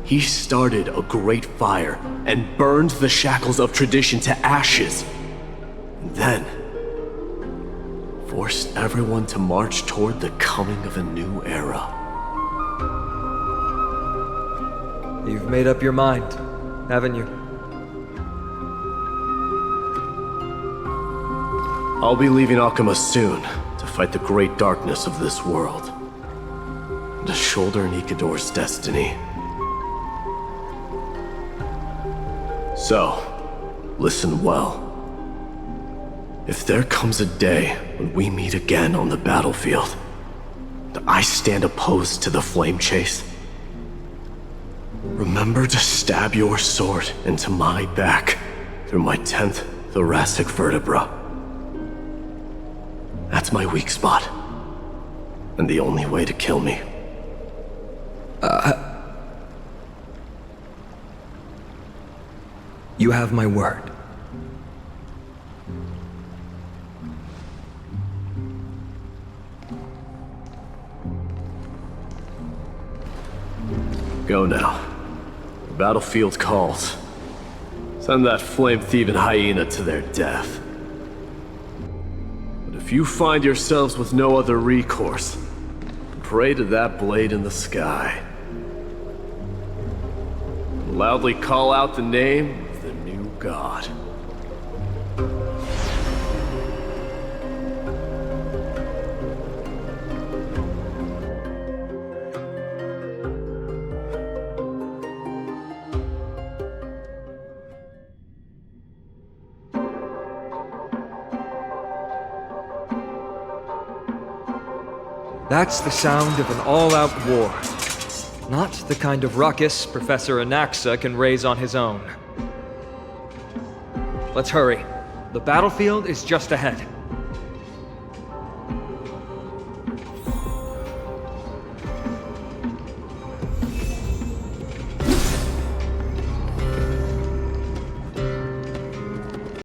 He started a great fire and burned the shackles of tradition to ashes. And then forced everyone to march toward the coming of a new era. You've made up your mind, haven't you? I'll be leaving Akuma soon to fight the great darkness of this world, and to shoulder Nikador's destiny. So, listen well. If there comes a day when we meet again on the battlefield, and I stand opposed to the flame chase, remember to stab your sword into my back through my 10th thoracic vertebra. That's my weak spot, and the only way to kill me. You have my word. Go now. The battlefield calls. Send that flame-thieving hyena to their death. But if you find yourselves with no other recourse, pray to that blade in the sky. And loudly call out the name of the new god. That's the sound of an all-out war. Not the kind of ruckus Professor Anaxa can raise on his own. Let's hurry. The battlefield is just ahead.